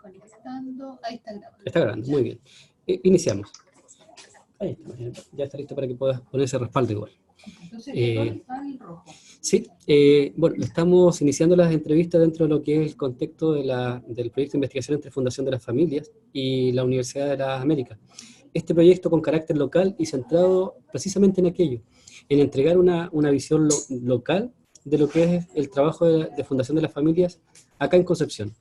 Conectando. Ahí está grabando. Está grabando, muy bien. Iniciamos. Ahí está, ya está listo para que puedas poner ese respaldo igual. Entonces, el rojo. Sí, bueno, estamos iniciando las entrevistas dentro de lo que es el contexto de del proyecto de investigación entre Fundación de las Familias y la Universidad de las Américas. Este proyecto con carácter local y centrado precisamente en aquello, en entregar una visión local de lo que es el trabajo de Fundación de las Familias acá en Concepción.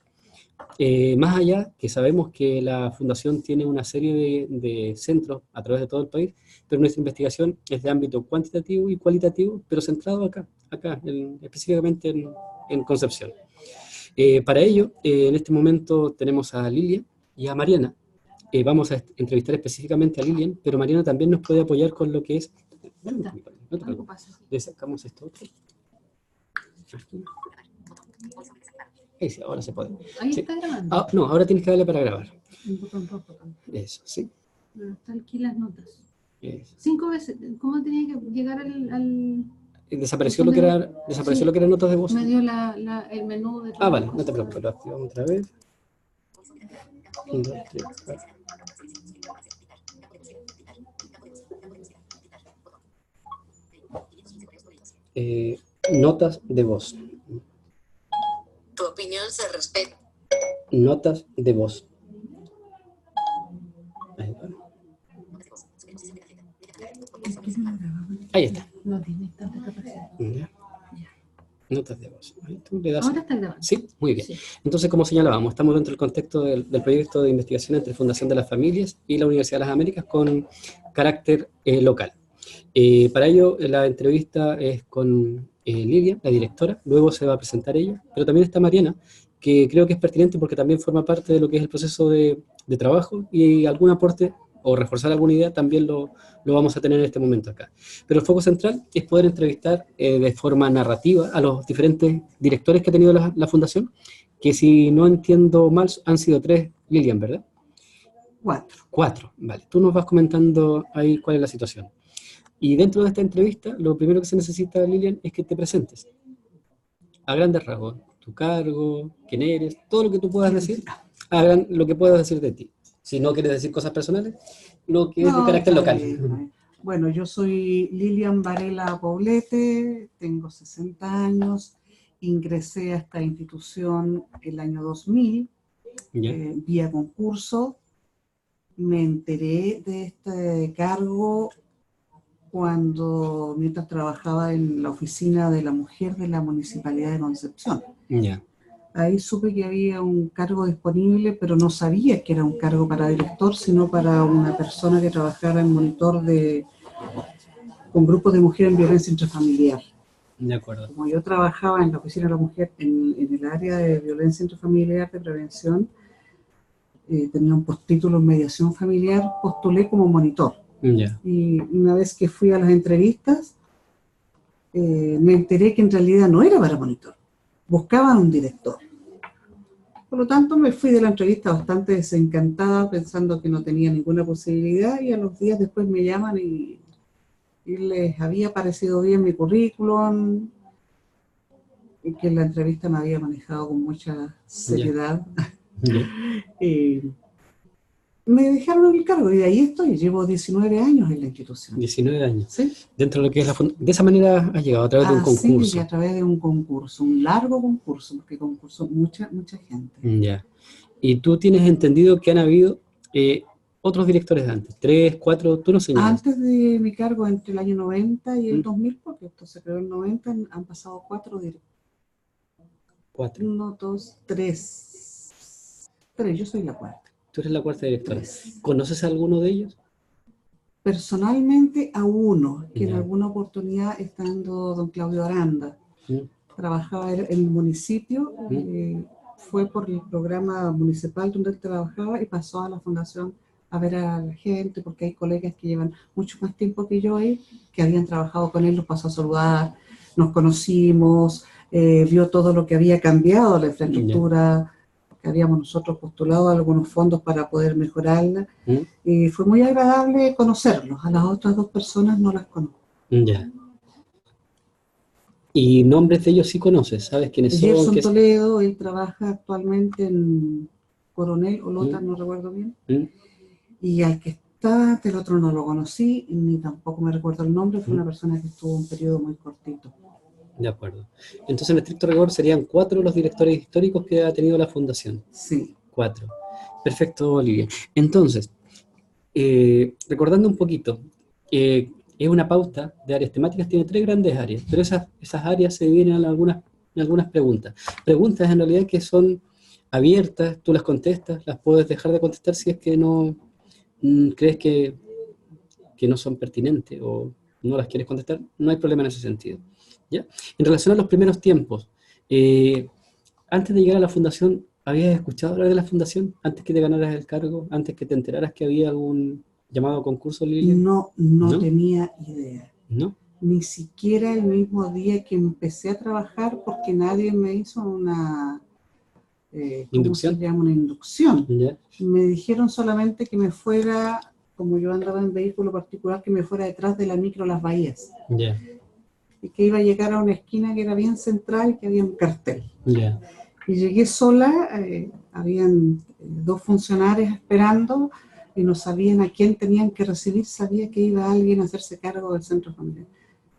Más allá, que sabemos que la Fundación tiene una serie de centros a través de todo el país, pero nuestra investigación es de ámbito cuantitativo y cualitativo, pero centrado acá específicamente en Concepción. Para ello, en este momento tenemos a Lilian y a Mariana. Vamos a entrevistar específicamente a Lilian, pero Mariana también nos puede apoyar con lo que es... No te preocupes, le sacamos esto otro. Aquí. Ahí sí, ahora se puede. Ahí sí. Está grabando. No, ahora tienes que darle para grabar. Un botón rojo. Eso, sí. Pero están aquí las notas. Eso. 5 veces. ¿Cómo tenía que llegar al... Desapareció lo que era notas de voz. Me dio el menú de... Vale, no te preocupes, lo activamos otra vez. 1, 2, 3, 4. Notas de voz. Tu opinión se respeta. Notas de voz. Ahí va. Ahí está. No tiene tanta capacidad. Ya. Notas de voz. Ahí tú le das. Ahora está grabando. Sí, muy bien. Sí. Entonces, como señalábamos, estamos dentro del contexto del proyecto de investigación entre Fundación de las Familias y la Universidad de las Américas con carácter local. Para ello, la entrevista es con Lidia, la directora, luego se va a presentar ella, pero también está Mariana, que creo que es pertinente porque también forma parte de lo que es el proceso de trabajo y algún aporte o reforzar alguna idea también lo vamos a tener en este momento acá. Pero el foco central es poder entrevistar de forma narrativa a los diferentes directores que ha tenido la Fundación, que si no entiendo mal han sido 3, Lilian, ¿verdad? 4, vale. Tú nos vas comentando ahí cuál es la situación. Y dentro de esta entrevista, lo primero que se necesita, Lilian, es que te presentes. A grandes rasgos, tu cargo, quién eres, todo lo que tú puedas decir, lo que puedas decir de ti. Si no quieres decir cosas personales, lo que es de carácter local. Bueno, yo soy Lilian Varela Poblete, tengo 60 años, ingresé a esta institución el año 2000, vía concurso. Me enteré de este cargo mientras trabajaba en la oficina de la mujer de la Municipalidad de Concepción. Ahí supe que había un cargo disponible, pero no sabía que era un cargo para director, sino para una persona que trabajara en monitor con grupos de mujeres en violencia intrafamiliar. De acuerdo. Como yo trabajaba en la oficina de la mujer en el área de violencia intrafamiliar de prevención, tenía un postítulo en mediación familiar, postulé como monitor. Y una vez que fui a las entrevistas, me enteré que en realidad no era para monitor, buscaban un director. Por lo tanto, me fui de la entrevista bastante desencantada, pensando que no tenía ninguna posibilidad, y a los días después me llaman y les había parecido bien mi currículum, y que la entrevista me había manejado con mucha seriedad. Me dejaron el cargo y de ahí estoy, llevo 19 años en la institución. 19 años. ¿Sí? Dentro de lo que es de esa manera has llegado, a través de un concurso. Sí, a través de un concurso, un largo concurso, porque concursó mucha gente. Ya. Y tú tienes entendido que han habido otros directores de antes, 3, 4, tú no señalas. Antes de mi cargo, entre el año 90 y el 2000, porque esto se creó en el 90, han pasado 4 directores. 4. 1, 2, 3. 3, yo soy la cuarta. Tú eres la cuarta directora. ¿Conoces a alguno de ellos? Personalmente a uno, que en alguna oportunidad, estando don Claudio Aranda, trabajaba en el municipio, fue por el programa municipal donde él trabajaba y pasó a la fundación a ver a la gente, porque hay colegas que llevan mucho más tiempo que yo ahí, que habían trabajado con él, los pasó a saludar, nos conocimos, vio todo lo que había cambiado, la infraestructura, que habíamos nosotros postulado algunos fondos para poder mejorarla, y fue muy agradable conocerlos. A las otras 2 personas no las conozco. Ya. ¿Y nombres de ellos sí conoces? ¿Sabes quiénes son? Gerson Toledo, él trabaja actualmente Coronel o Lota, no recuerdo bien. ¿Mm? Y al que está del otro no lo conocí, ni tampoco me recuerdo el nombre, fue una persona que estuvo un periodo muy cortito. De acuerdo. Entonces, en estricto rigor, serían 4 los directores históricos que ha tenido la fundación. Sí. 4. Perfecto, Olivia. Entonces, recordando un poquito, es una pauta de áreas temáticas, tiene 3 grandes áreas, pero esas áreas se dividen en algunas preguntas. Preguntas en realidad que son abiertas, tú las contestas, las puedes dejar de contestar si es que no crees que no son pertinentes o no las quieres contestar, no hay problema en ese sentido. ¿Ya? En relación a los primeros tiempos, antes de llegar a la fundación, ¿habías escuchado hablar de la fundación? Antes que te ganaras el cargo, antes que te enteraras que había algún llamado concurso, Lilian. No tenía idea. ¿No? Ni siquiera el mismo día que empecé a trabajar, porque nadie me hizo una... ¿cómo se llama? Una inducción. ¿Ya? Me dijeron solamente que me fuera, como yo andaba en vehículo particular, que me fuera detrás de la micro Las Bahías. ¿Ya? Y que iba a llegar a una esquina que era bien central y que había un cartel. ¿Ya? Y llegué sola, habían 2 funcionarios esperando y no sabían a quién tenían que recibir, sabía que iba alguien a hacerse cargo del centro familiar.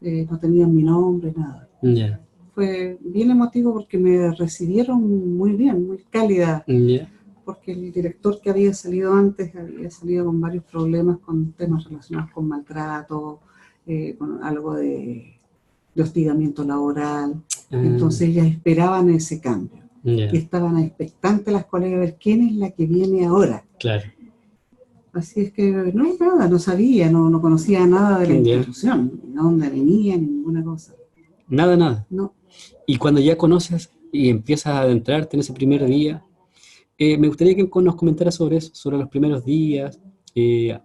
No tenían mi nombre, nada. ¿Ya? Fue bien emotivo porque me recibieron muy bien, muy cálida, ¿Ya? porque el director que había salido antes había salido con varios problemas, con temas relacionados con maltrato, con algo de hostigamiento laboral. Entonces ellas esperaban ese cambio. ¿Ya? Y estaban expectantes las colegas a ver quién es la que viene ahora. Claro. Así es que no sabía, no conocía nada de la institución, ni dónde venía, ni ninguna cosa. Nada. No. Y cuando ya conoces y empiezas a adentrarte en ese primer día, me gustaría que nos comentaras sobre eso, sobre los primeros días,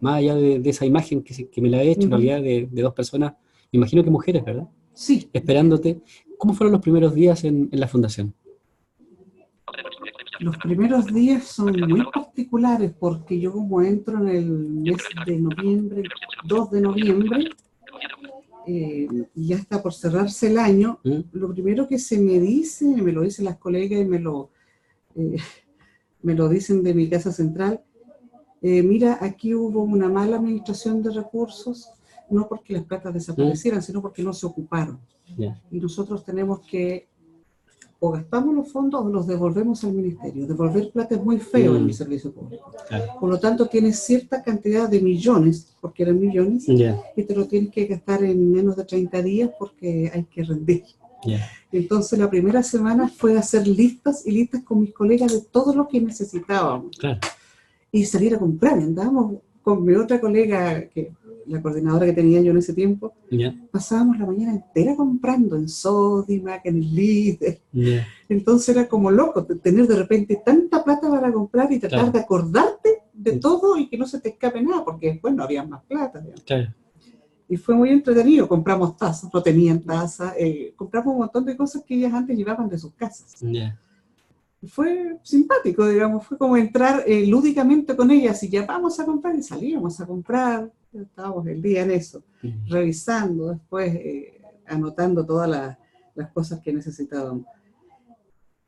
más allá de esa imagen que me la he hecho, en realidad, de 2 personas, me imagino que mujeres, ¿verdad? Sí. Esperándote. ¿Cómo fueron los primeros días en la fundación? Los primeros días son muy particulares porque yo como entro en el mes de noviembre, 2 de noviembre, y ya está por cerrarse el año, lo primero que se me dice, me lo dicen las colegas y me lo dicen de mi casa central, mira, aquí hubo una mala administración de recursos, no porque las platas desaparecieran, sino porque no se ocuparon. Yeah. Y nosotros tenemos que o gastamos los fondos o los devolvemos al ministerio. Devolver plata es muy feo en el servicio público. Claro. Por lo tanto, tienes cierta cantidad de millones, porque eran millones, y te lo tienes que gastar en menos de 30 días porque hay que rendir. Entonces, la primera semana fue hacer listas y listas con mis colegas de todo lo que necesitábamos. Claro. Y salir a comprar. Andábamos con mi otra colega, la coordinadora que tenía yo en ese tiempo, pasábamos la mañana entera comprando en Sodimac, en el Líder. Entonces era como loco tener de repente tanta plata para comprar y tratar de acordarte de todo y que no se te escape nada, porque después no había más plata. Y fue muy entretenido. Compramos tazas, no tenían tazas, compramos un montón de cosas que ellas antes llevaban de sus casas. Fue simpático, digamos, fue como entrar lúdicamente con ellas y ya vamos a comprar y salíamos a comprar, estábamos el día en eso, revisando, después anotando todas las cosas que necesitábamos.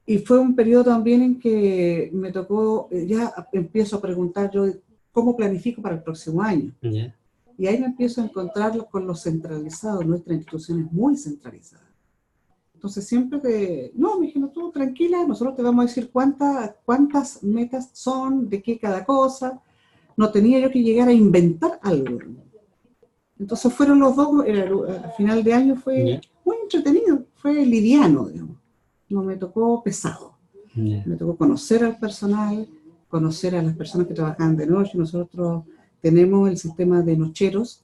Y fue un periodo también en que me tocó, ya empiezo a preguntar yo, ¿cómo planifico para el próximo año? Y ahí me empiezo a encontrar con lo centralizado, nuestra institución es muy centralizada. Entonces siempre que, no, me dijeron, tú tranquila, nosotros te vamos a decir cuántas metas son, de qué cada cosa. No tenía yo que llegar a inventar algo. Entonces fueron los 2, al final de año fue muy entretenido, fue liviano, digamos. No me tocó pesado. Me tocó conocer al personal, conocer a las personas que trabajaban de noche. Nosotros tenemos el sistema de nocheros.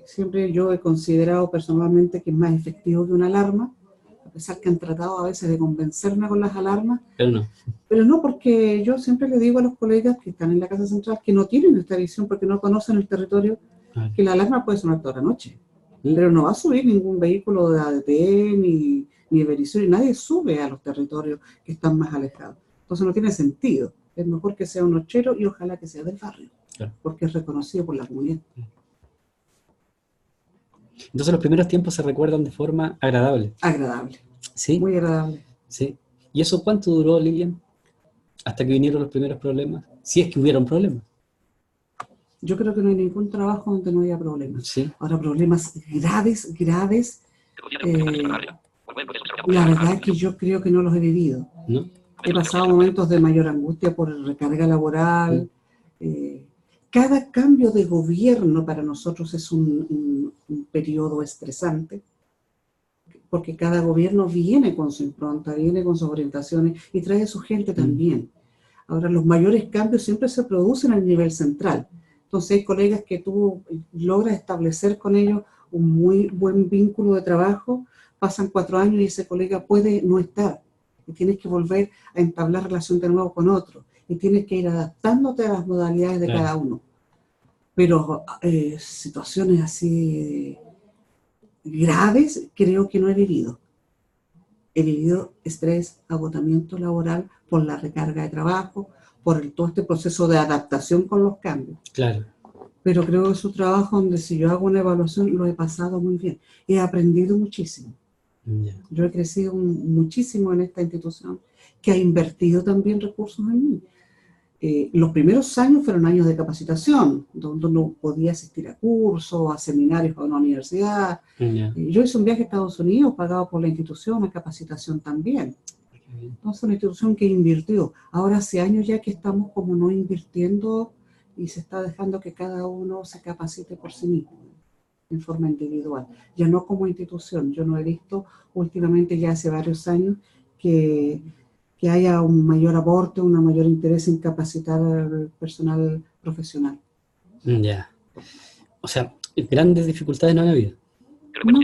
Siempre yo he considerado personalmente que es más efectivo que una alarma, a pesar que han tratado a veces de convencerme con las alarmas, pero no, porque yo siempre le digo a los colegas que están en la casa central que no tienen esta visión porque no conocen el territorio, que la alarma puede sonar toda la noche, pero no va a subir ningún vehículo de ADT ni de Verisur, y nadie sube a los territorios que están más alejados. Entonces no tiene sentido. Es mejor que sea un nochero y ojalá que sea del barrio, porque es reconocido por la comunidad. Entonces los primeros tiempos se recuerdan de forma agradable. Agradable. ¿Sí? Muy agradable. Sí. ¿Y eso cuánto duró, Lilian? hasta que vinieron los primeros problemas, si es que hubieron problemas. Yo creo que no hay ningún trabajo donde no haya problemas. Sí. Ahora, problemas graves, la verdad es que yo creo que no los he vivido. ¿No? He pasado momentos de mayor angustia por recarga laboral. Cada cambio de gobierno para nosotros es un periodo estresante, porque cada gobierno viene con su impronta, viene con sus orientaciones y trae a su gente también. Ahora, los mayores cambios siempre se producen a nivel central. Entonces hay colegas que tú logras establecer con ellos un muy buen vínculo de trabajo, pasan 4 años y ese colega puede no estar, y tienes que volver a entablar relación de nuevo con otro, y tienes que ir adaptándote a las modalidades de cada uno. Pero situaciones así graves creo que no he vivido. He vivido estrés, agotamiento laboral por la recarga de trabajo, por todo este proceso de adaptación con los cambios. Claro. Pero creo que es un trabajo donde si yo hago una evaluación lo he pasado muy bien. He aprendido muchísimo. Yo he crecido muchísimo en esta institución, que ha invertido también recursos en mí. Los primeros años fueron años de capacitación, donde uno podía asistir a cursos, a seminarios para una universidad. Yo hice un viaje a Estados Unidos pagado por la institución, a capacitación también. Entonces, una institución que invirtió. Ahora hace años ya que estamos como no invirtiendo y se está dejando que cada uno se capacite por sí mismo, en forma individual. Ya no como institución. Yo no he visto últimamente, ya hace varios años, que haya un mayor aporte, un mayor interés en capacitar al personal profesional. Ya. O sea, grandes dificultades no han habido. No.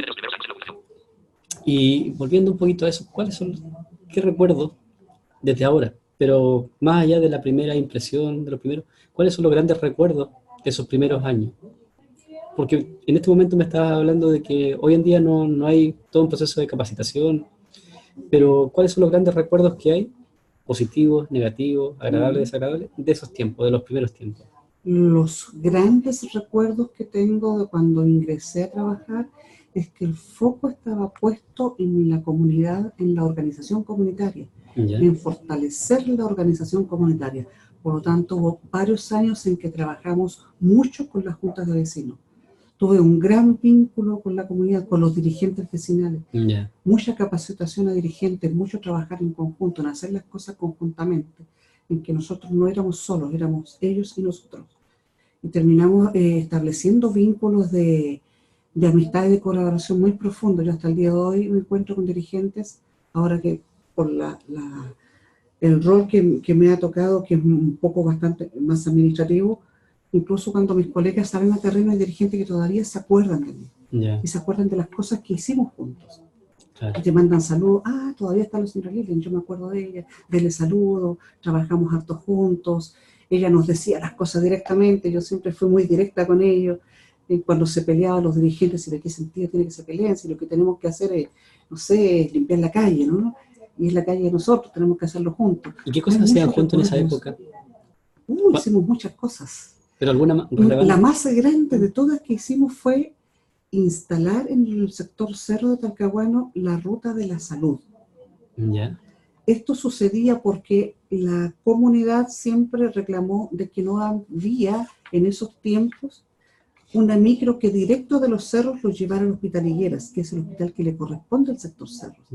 Y volviendo un poquito a eso, ¿qué recuerdo desde ahora? Pero más allá de la primera impresión, de los primeros, ¿cuáles son los grandes recuerdos de esos primeros años? Porque en este momento me estabas hablando de que hoy en día no hay todo un proceso de capacitación, pero ¿cuáles son los grandes recuerdos que hay? Positivos, negativos, agradables, desagradables, de esos tiempos, de los primeros tiempos. Los grandes recuerdos que tengo de cuando ingresé a trabajar es que el foco estaba puesto en la comunidad, en la organización comunitaria, en fortalecer la organización comunitaria. Por lo tanto, hubo varios años en que trabajamos mucho con las juntas de vecinos. Tuve un gran vínculo con la comunidad, con los dirigentes vecinales. Mucha capacitación a dirigentes, mucho trabajar en conjunto, en hacer las cosas conjuntamente, en que nosotros no éramos solos, éramos ellos y nosotros. Y terminamos estableciendo vínculos de amistad y de colaboración muy profundos. Yo hasta el día de hoy me encuentro con dirigentes, ahora que por el rol que me ha tocado, que es un poco bastante más administrativo, incluso cuando mis colegas salen a terreno hay dirigentes que todavía se acuerdan de mí, y se acuerdan de las cosas que hicimos juntos. Y te mandan saludos, todavía está la señora Lilian, yo me acuerdo de ella, dele saludo, trabajamos harto juntos, ella nos decía las cosas directamente, yo siempre fui muy directa con ellos, cuando se peleaban los dirigentes, si de qué sentido tiene que se peleen, si lo que tenemos que hacer es, no sé, es limpiar la calle, ¿no? Y es la calle de nosotros, tenemos que hacerlo juntos. ¿Y qué cosas hacían juntos en esa época? Hicimos muchas cosas. ¿Pero alguna la más grande de todas que hicimos fue instalar en el sector Cerro de Talcahuano la ruta de la salud. Esto sucedía porque la comunidad siempre reclamó de que no había en esos tiempos una micro que directo de los cerros los llevara al Hospital Higueras, que es el hospital que le corresponde al sector Cerros.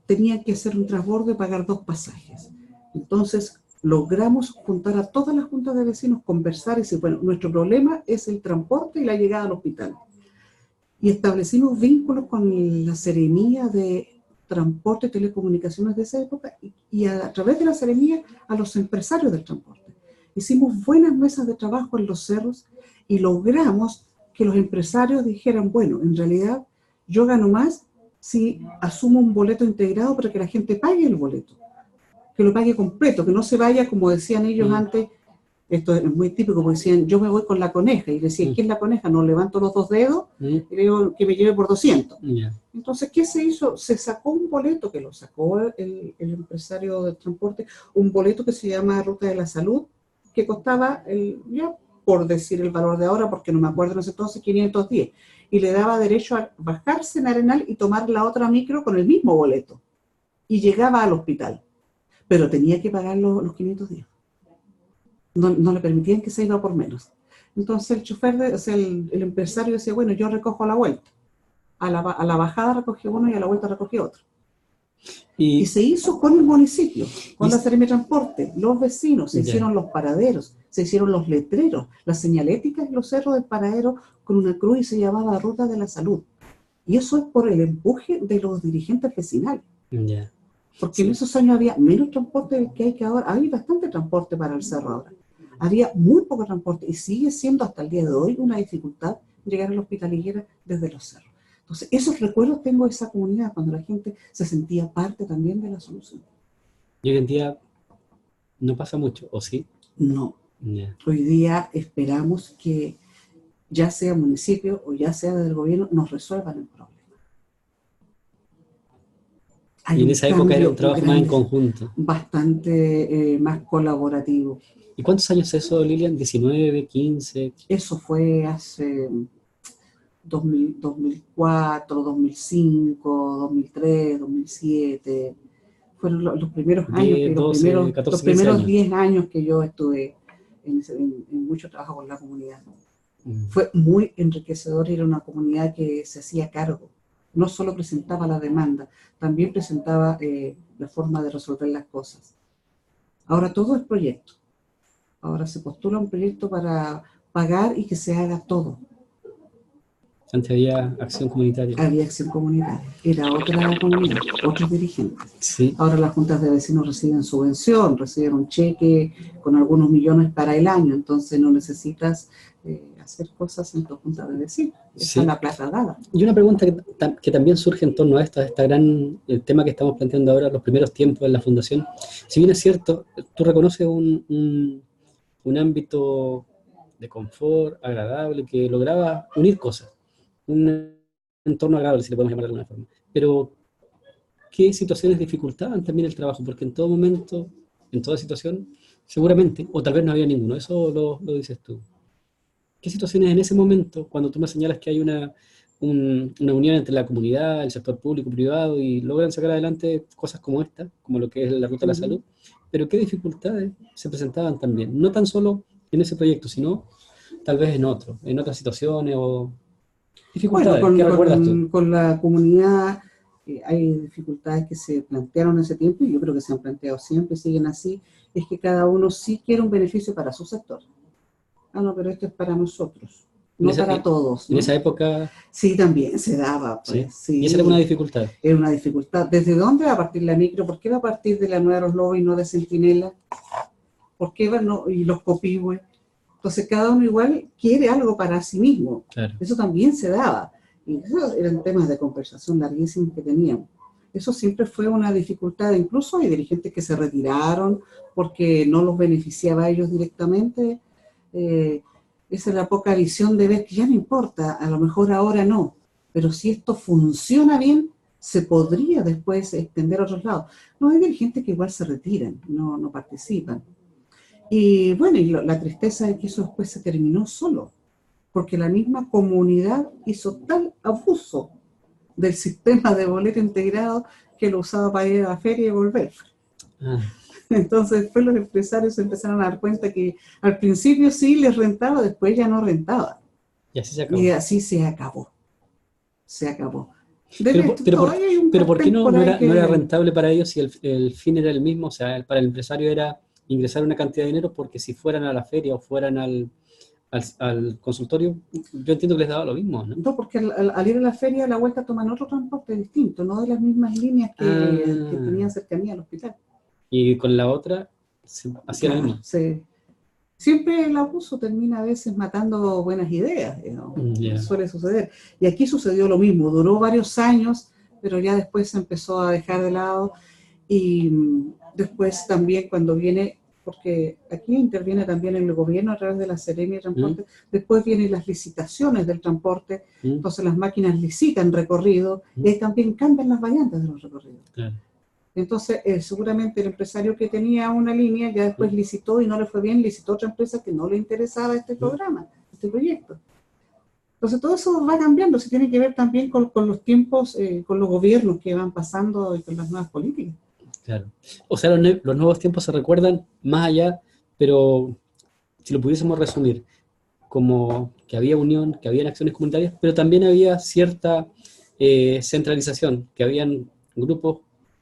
Tenían que hacer un transbordo y pagar 2 pasajes. Entonces logramos juntar a todas las juntas de vecinos, conversar y decir, bueno, nuestro problema es el transporte y la llegada al hospital. Y establecimos vínculos con la Seremía de Transporte y Telecomunicaciones de esa época y a través de la Seremía a los empresarios del transporte. Hicimos buenas mesas de trabajo en los cerros y logramos que los empresarios dijeran, bueno, en realidad yo gano más si asumo un boleto integrado para que la gente pague el boleto, que lo pague completo, que no se vaya, como decían ellos antes, esto es muy típico, porque decían, yo me voy con la coneja, y decían, ¿qué es la coneja? No, levanto los 2 dedos, y le digo que me lleve por 200. Entonces, ¿qué se hizo? Se sacó un boleto, que lo sacó el empresario del transporte, un boleto que se llama Ruta de la Salud, que costaba, ya por decir el valor de ahora, porque no me acuerdo en ese entonces, 510, y le daba derecho a bajarse en Arenal y tomar la otra micro con el mismo boleto, y llegaba al hospital. pero tenía que pagar los 500 días. No le permitían que se iba por menos. Entonces el chofer, o sea, el empresario decía, bueno, yo recojo a la vuelta. A la bajada recogió uno y a la vuelta recogió otro. Y se hizo con el municipio, con la Seremi de Transporte, los vecinos, se hicieron los paraderos, se hicieron los letreros, las señaléticas y los cerros del paradero con una cruz y se llamaba Ruta de la Salud. Y eso es por el empuje de los dirigentes vecinales. Porque en esos años había menos transporte del que hay que ahora. Hay bastante transporte para el cerro ahora. Había muy poco transporte y sigue siendo hasta el día de hoy una dificultad llegar al Hospital Higuera desde los cerros. Entonces, esos recuerdos tengo de esa comunidad, cuando la gente se sentía parte también de la solución. ¿Y hoy en día no pasa mucho, o sí? No. Hoy día esperamos que ya sea municipio o ya sea desde el gobierno, nos resuelvan el problema. Y en esa época era un trabajo más en conjunto. Bastante más colaborativo. ¿Y cuántos años es eso, Lilian? ¿19, 15? Eso fue hace 2004, 2005, 2003, 2007. Fueron los primeros años, los primeros 10 años que yo estuve en mucho trabajo con la comunidad. Fue muy enriquecedor, era una comunidad que se hacía cargo. No solo presentaba la demanda, también presentaba la forma de resolver las cosas. Ahora todo es proyecto. Ahora se postula un proyecto para pagar y que se haga todo. Antes había acción comunitaria. Había acción comunitaria. Era otra comunidad, otros dirigentes. Sí. Ahora las juntas de vecinos reciben subvención, reciben un cheque con algunos millones para el año, entonces no necesitas hacer cosas en tu junta de vecinos. Esa es la plata dada. Y una pregunta que también surge en torno a esta gran el tema que estamos planteando ahora, los primeros tiempos en la fundación. Si bien es cierto, tú reconoces un ámbito de confort agradable que lograba unir cosas. Un entorno agradable, si le podemos llamar de alguna forma. Pero, ¿qué situaciones dificultaban también el trabajo? Porque en todo momento, en toda situación, seguramente, o tal vez no había ninguno, eso lo dices tú. ¿Qué situaciones en ese momento, cuando tú me señalas que hay una unión entre la comunidad, el sector público, privado, y logran sacar adelante cosas como esta, como lo que es la Ruta de la Salud, pero qué dificultades se presentaban también? No tan solo en ese proyecto, sino tal vez en otras situaciones o... Bueno, con la comunidad hay dificultades que se plantearon en ese tiempo y yo creo que se han planteado siempre y siguen así, es que cada uno sí quiere un beneficio para su sector. Ah, no, pero esto es para nosotros, no para todos, ¿no? En esa época... Sí, también se daba. Pues, sí. ¿Y esa era una dificultad? Era una dificultad. ¿Desde dónde va a partir la micro? ¿Por qué va a partir de la Nueva Los Lobos y no de Centinela? ¿Por qué y los Copihue? Entonces cada uno igual quiere algo para sí mismo. Claro. Eso también se daba. Y esos eran temas de conversación larguísimos que teníamos. Eso siempre fue una dificultad. Incluso hay dirigentes que se retiraron porque no los beneficiaba a ellos directamente. Esa es la poca visión de ver que ya no importa, a lo mejor ahora no. Pero si esto funciona bien, se podría después extender a otros lados. No, hay dirigentes que igual se retiran, no participan. Y bueno, y la tristeza es que eso después se terminó solo, porque la misma comunidad hizo tal abuso del sistema de boleto integrado que lo usaba para ir a la feria y volver. Entonces después los empresarios se empezaron a dar cuenta que al principio sí les rentaba, después ya no rentaba. Y así se acabó. Y así se acabó. Se acabó. Pero ¿por qué no era rentable para ellos si el fin era el mismo? O sea, para el empresario era ingresar una cantidad de dinero, porque si fueran a la feria o fueran al consultorio, yo entiendo que les daba lo mismo, ¿no? No, porque al ir a la feria a la vuelta toman otro transporte distinto, no de las mismas líneas que tenían cercanía al hospital. Y con la otra hacía lo mismo. Sí. Siempre el abuso termina a veces matando buenas ideas, ¿no? Suele suceder. Y aquí sucedió lo mismo, duró varios años, pero ya después se empezó a dejar de lado. Y después también cuando viene, porque aquí interviene también el gobierno a través de la Seremi de Transporte, después vienen las licitaciones del transporte, entonces las máquinas licitan recorrido y ahí también cambian las variantes de los recorridos. Claro. Entonces seguramente el empresario que tenía una línea ya después licitó y no le fue bien, licitó otra empresa que no le interesaba este programa, este proyecto. Entonces todo eso va cambiando, se tiene que ver también con los tiempos, con los gobiernos que van pasando y con las nuevas políticas. Claro. O sea, los nuevos tiempos se recuerdan más allá, pero si lo pudiésemos resumir, como que había unión, que habían acciones comunitarias, pero también había cierta centralización, que habían grupos,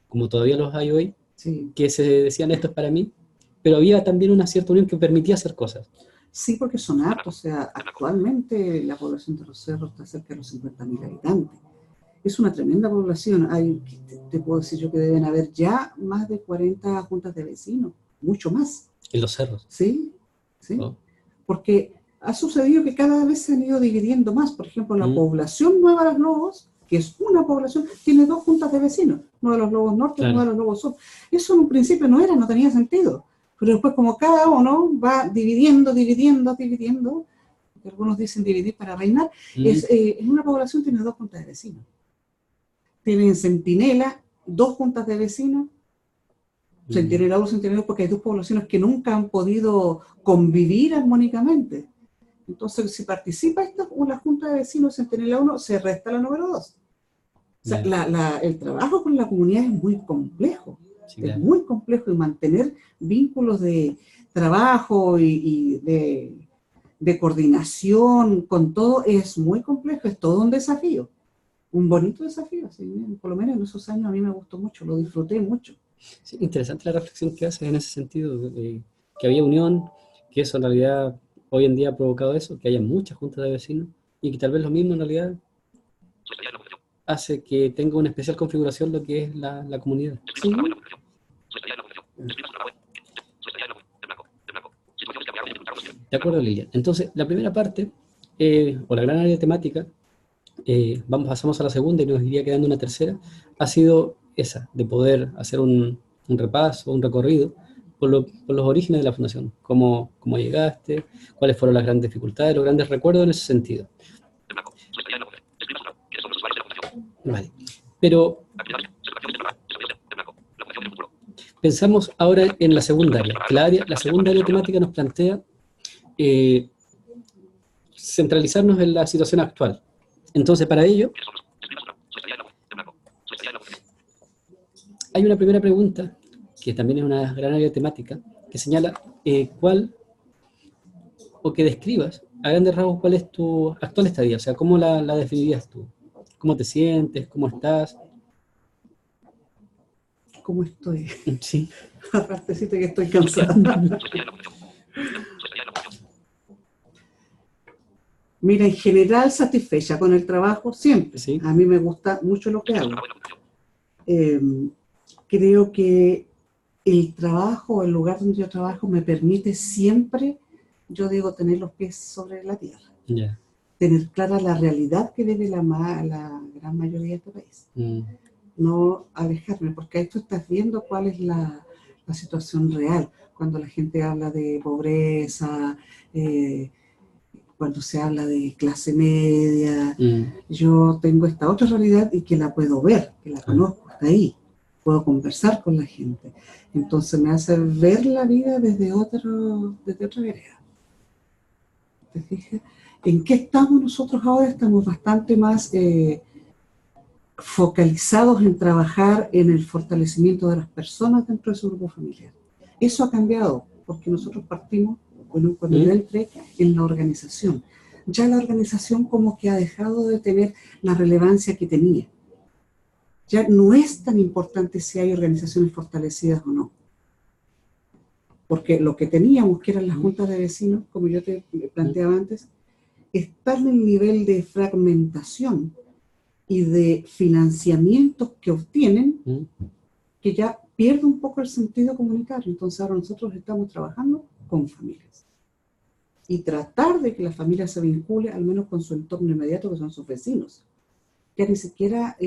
como todavía los hay hoy, Sí. que se decían esto es para mí, pero había también una cierta unión que permitía hacer cosas. Sí, porque son hartos. O sea, actualmente la población de Los Cerros está cerca de los 50.000 habitantes. Es una tremenda población. Te puedo decir yo que deben haber ya más de 40 juntas de vecinos, mucho más. En Los Cerros. Sí, sí. Oh. Porque ha sucedido que cada vez se han ido dividiendo más. Por ejemplo, la población Nueva Los Lobos, que es una población, tiene 2 juntas de vecinos, Nueva Los Lobos Norte y Nueva Los Lobos Sur. Eso en un principio no tenía sentido. Pero después, como cada uno va dividiendo, que algunos dicen dividir para reinar, en una población tiene 2 juntas de vecinos. Tienen Centinela, 2 juntas de vecinos, Centinela 1, Centinela 2, porque hay 2 poblaciones que nunca han podido convivir armónicamente. Entonces, si participa una junta de vecinos Centinela 1, se resta la número 2. O sea, el trabajo con la comunidad es muy complejo. Sí, claro. Es muy complejo, y mantener vínculos de trabajo y de coordinación con todo es muy complejo, es todo un desafío. Un bonito desafío, ¿sí? Por lo menos en esos años a mí me gustó mucho, lo disfruté mucho. Sí, interesante la reflexión que haces en ese sentido, que había unión, que eso en realidad hoy en día ha provocado eso, que haya muchas juntas de vecinos, y que tal vez lo mismo en realidad hace que tenga una especial configuración lo que es la comunidad. ¿Sí? De acuerdo, Lilian. Entonces, la primera parte, o la gran área temática, pasamos a la segunda y nos iría quedando una tercera, ha sido esa, de poder hacer un repaso, un recorrido por los orígenes de la fundación, cómo llegaste, cuáles fueron las grandes dificultades, los grandes recuerdos en ese sentido. Vale. Pero pensamos ahora en la segunda área, que la segunda área temática nos plantea centralizarnos en la situación actual. Entonces, para ello, hay una primera pregunta, que también es una gran área temática, que señala o que describas a grandes rasgos cuál es tu actual estadía, o sea, cómo la definirías tú, cómo te sientes, cómo estás. ¿Cómo estoy? Sí. Aparte, sí que estoy cansada. Mira, en general satisfecha con el trabajo, siempre. Sí. A mí me gusta mucho lo que hago. Creo que el trabajo, el lugar donde yo trabajo, me permite siempre, yo digo, tener los pies sobre la tierra. Yeah. Tener clara la realidad que vive la gran mayoría de este país. No alejarme, porque ahí tú estás viendo cuál es la situación real. Cuando la gente habla de pobreza, cuando se habla de clase media, yo tengo esta otra realidad y que la puedo ver, que la conozco, está ahí. Puedo conversar con la gente. Entonces me hace ver la vida desde otra vereda. ¿Te fijas? ¿En qué estamos nosotros ahora? Estamos bastante más focalizados en trabajar en el fortalecimiento de las personas dentro de su grupo familiar. Eso ha cambiado, porque nosotros partimos, bueno, cuando yo entré en la organización, ya la organización como que ha dejado de tener la relevancia que tenía. Ya no es tan importante si hay organizaciones fortalecidas o no. Porque lo que teníamos, que eran las juntas de vecinos, como yo te planteaba antes, está en el nivel de fragmentación y de financiamientos que obtienen, que ya pierde un poco el sentido comunitario. Entonces ahora nosotros estamos trabajando con familias. Y tratar de que la familia se vincule al menos con su entorno inmediato, que son sus vecinos. Ya ni siquiera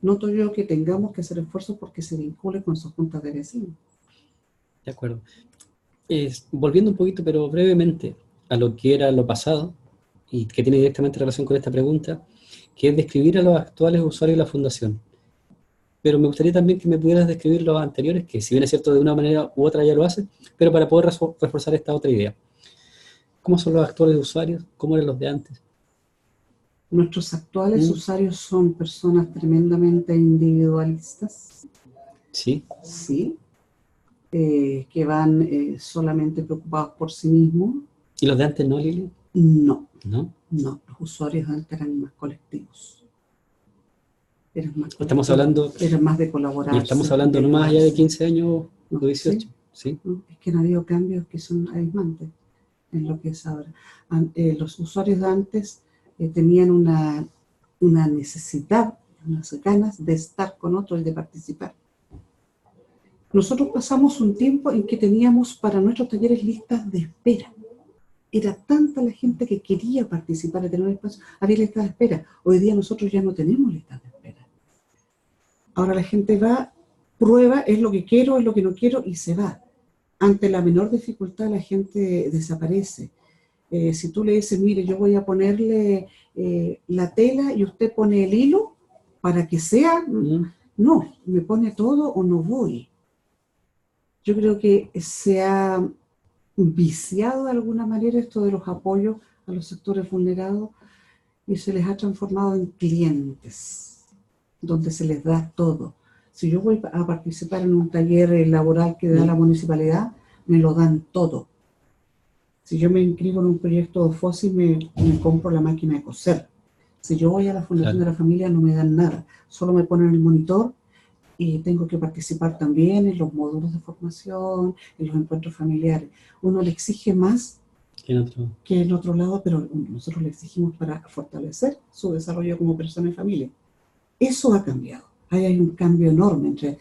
noto yo que tengamos que hacer esfuerzos porque se vincule con sus juntas de vecinos. De acuerdo. Volviendo un poquito, pero brevemente, a lo que era lo pasado, y que tiene directamente relación con esta pregunta, que es describir a los actuales usuarios de la fundación. Pero me gustaría también que me pudieras describir los anteriores, que si bien es cierto de una manera u otra ya lo hace, pero para poder reforzar esta otra idea. ¿Cómo son los actuales usuarios? ¿Cómo eran los de antes? Nuestros actuales usuarios son personas tremendamente individualistas, Sí. Sí. Que van solamente preocupados por sí mismos. ¿Y los de antes no, Lili? No. ¿No? No, los usuarios de antes eran más colectivos. Estamos hablando... Eran más de colaborar. Y estamos hablando no más allá de 15 años o 18. ¿Sí? ¿Sí? No, es que han habido cambios que son abismantes en lo que es ahora. Los usuarios de antes tenían una necesidad, unas ganas de estar con otros y de participar. Nosotros pasamos un tiempo en que teníamos para nuestros talleres listas de espera. Era tanta la gente que quería participar y tener un espacio, había listas de espera. Hoy día nosotros ya no tenemos listas de espera. Ahora la gente va, prueba, es lo que quiero, es lo que no quiero y se va. Ante la menor dificultad la gente desaparece. Si tú le dices, mire, yo voy a ponerle la tela y usted pone el hilo para que sea, no, me pone todo o no voy. Yo creo que se ha viciado de alguna manera esto de los apoyos a los sectores vulnerados y se les ha transformado en clientes, donde se les da todo. Si yo voy a participar en un taller laboral que da la municipalidad, me lo dan todo. Si yo me inscribo en un proyecto de FOSI, me compro la máquina de coser. Si yo voy a la Fundación de la Familia, no me dan nada. Solo me ponen el monitor y tengo que participar también en los módulos de formación, en los encuentros familiares. Uno le exige más que en otro lado, pero nosotros le exigimos para fortalecer su desarrollo como persona y familia. Eso ha cambiado. Ahí hay un cambio enorme entre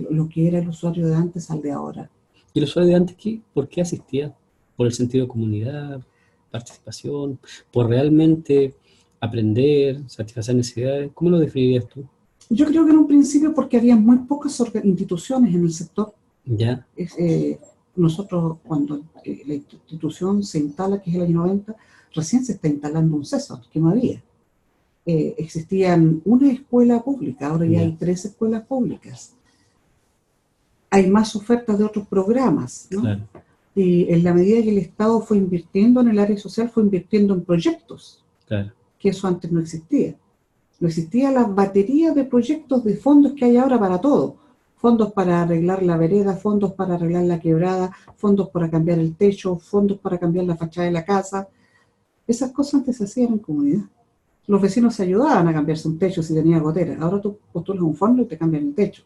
lo que era el usuario de antes al de ahora. ¿Y el usuario de antes por qué asistía? ¿Por el sentido de comunidad, participación, por realmente aprender, satisfacer necesidades? ¿Cómo lo definirías tú? Yo creo que en un principio porque había muy pocas instituciones en el sector. ¿Ya? Nosotros, cuando la institución se instala, que es el año 90, recién se está instalando un CESOR, que no había. Existían una escuela pública, ahora ya hay 3 escuelas públicas. Hay más ofertas de otros programas, ¿no? Claro. Y en la medida que el Estado fue invirtiendo en el área social, fue invirtiendo en proyectos, claro, que eso antes no existía. No existía la batería de proyectos de fondos que hay ahora para todo. Fondos para arreglar la vereda, fondos para arreglar la quebrada, fondos para cambiar el techo, fondos para cambiar la fachada de la casa. Esas cosas antes se hacían en comunidad. Los vecinos se ayudaban a cambiarse un techo si tenía gotera. Ahora tú postulas un fondo y te cambian el techo.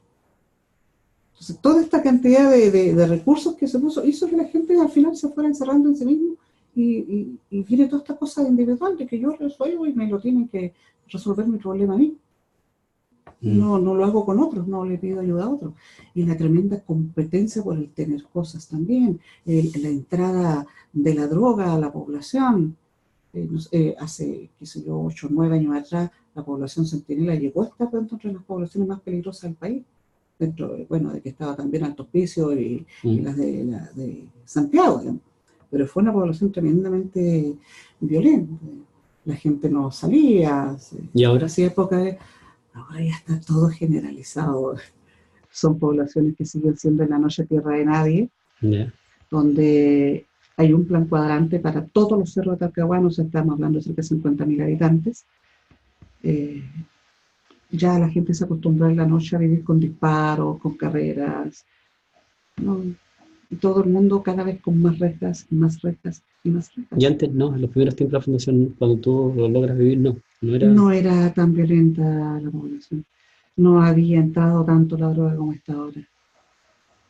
Entonces, toda esta cantidad de recursos que se puso hizo que la gente al final se fuera encerrando en sí mismo y viene toda esta cosa individual de que yo resuelvo y me lo tienen que resolver mi problema a mí. No lo hago con otros, no le pido ayuda a otros. Y la tremenda competencia por el tener cosas también, la entrada de la droga a la población. Hace, qué sé yo, 8 o 9 años atrás, la población centinela llegó a estar dentro de las poblaciones más peligrosas del país. Dentro, de que estaba también Alto Hospicio y las de Santiago, digamos. Pero fue una población tremendamente violenta. La gente no salía. ¿Y ahora? Hacía época ahora ya está todo generalizado. Son poblaciones que siguen siendo en la noche tierra de nadie, donde hay un plan cuadrante para todos los cerros de Talcahuano, estamos hablando de cerca de 50.000 habitantes. Ya la gente se acostumbró en la noche a vivir con disparos, con carreras, ¿no? Y todo el mundo cada vez con más rejas, y más rejas, y más rejas. Y antes no, en los primeros tiempos de la fundación, cuando tú lo logras vivir, no era tan violenta la población. No había entrado tanto la droga como está ahora.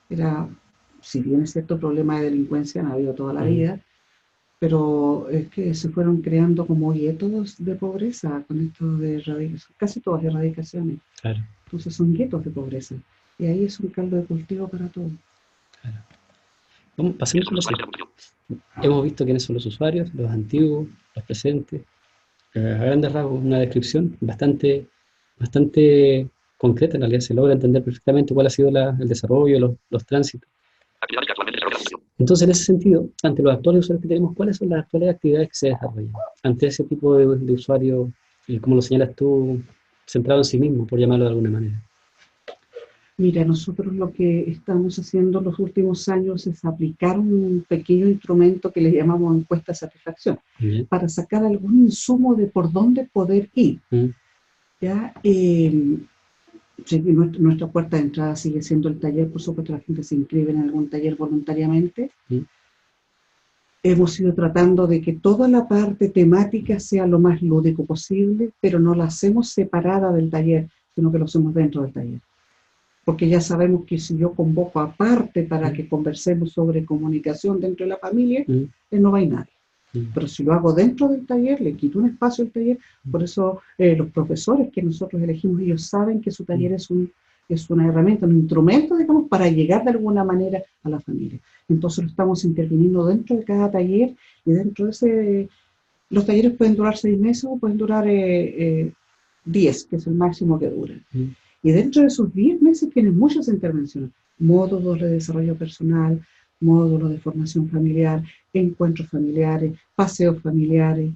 Era, si bien es cierto, problema de delincuencia, han habido toda la vida, pero es que se fueron creando como guetos de pobreza con esto de erradicación, casi todas erradicaciones. Claro. Entonces son guetos de pobreza. Y ahí es un caldo de cultivo para todo. Claro. Vamos, pasemos con los hemos visto quiénes son los usuarios, los antiguos, los presentes. A grandes rasgos, una descripción bastante concreta. En realidad se logra entender perfectamente cuál ha sido el desarrollo, los tránsitos. Entonces, en ese sentido, ante los actuales usuarios que tenemos, ¿cuáles son las actuales actividades que se desarrollan? Ante ese tipo de usuario, como lo señalas tú, centrado en sí mismo, por llamarlo de alguna manera. Mira, nosotros lo que estamos haciendo en los últimos años es aplicar un pequeño instrumento que le llamamos encuesta de satisfacción, para sacar algún insumo de por dónde poder ir. ¿Ya? Sí, y nuestra puerta de entrada sigue siendo el taller. Por supuesto, la gente se inscribe en algún taller voluntariamente. Hemos ido tratando de que toda la parte temática sea lo más lúdico posible, pero no la hacemos separada del taller, sino que lo hacemos dentro del taller. Porque ya sabemos que si yo convoco aparte para que conversemos sobre comunicación dentro de la familia, no va a ir nadie. Pero si lo hago dentro del taller, le quito un espacio al taller. Por eso los profesores que nosotros elegimos, ellos saben que su taller es una herramienta, un instrumento, digamos, para llegar de alguna manera a la familia. Entonces lo estamos interviniendo dentro de cada taller, y dentro de ese, los talleres pueden durar 6 meses o pueden durar 10, que es el máximo que duran. Y dentro de esos 10 meses tienen muchas intervenciones: módulos de desarrollo personal, módulos de formación familiar, encuentros familiares, paseos familiares.